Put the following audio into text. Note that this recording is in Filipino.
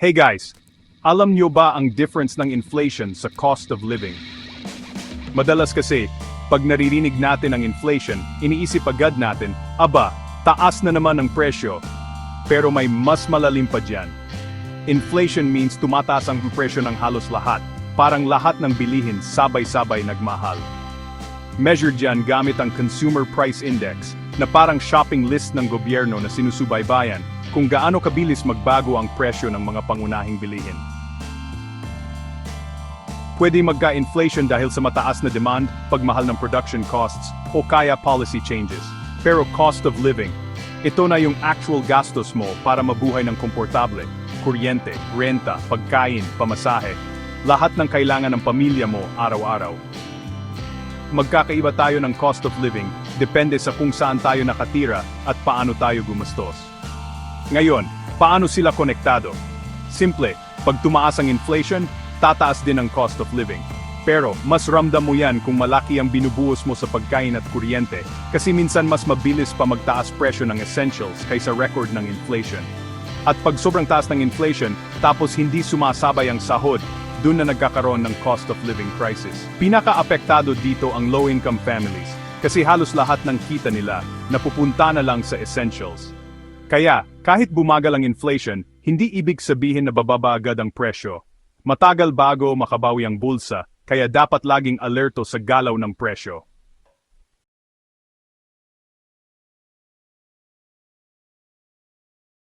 Hey guys, alam nyo ba ang difference ng inflation sa cost of living? Madalas kasi, pag naririnig natin ang inflation, iniisip agad natin, aba, taas na naman ang presyo. Pero may mas malalim pa dyan. Inflation means tumataas ang presyo ng halos lahat, parang lahat ng bilihin sabay-sabay nagmahal. Measured dyan gamit ang Consumer Price Index, na parang shopping list ng gobyerno na sinusubaybayan kung gaano kabilis magbago ang presyo ng mga pangunahing bilihin. Pwede magka-inflation dahil sa mataas na demand, pagmahal ng production costs, o kaya policy changes. Pero cost of living, ito na yung actual gastos mo para mabuhay ng komportable, kuryente, renta, pagkain, pamasahe, lahat ng kailangan ng pamilya mo araw-araw. Magkakaiba tayo ng cost of living, depende sa kung saan tayo nakatira at paano tayo gumastos. Ngayon, paano sila konektado? Simple, pag tumaas ang inflation, tataas din ang cost of living. Pero, mas ramdam mo yan kung malaki ang binubuhos mo sa pagkain at kuryente, kasi minsan mas mabilis pa magtaas presyo ng essentials kaysa record ng inflation. At pag sobrang taas ng inflation, tapos hindi sumasabay ang sahod, dun na nagkakaroon ng cost of living crisis. Pinaka-apektado dito ang low-income families, kasi halos lahat ng kita nila napupunta na lang sa essentials. Kaya, kahit bumagal ang inflation, hindi ibig sabihin na bababa agad ang presyo. Matagal bago makabawi ang bulsa, kaya dapat laging alerto sa galaw ng presyo.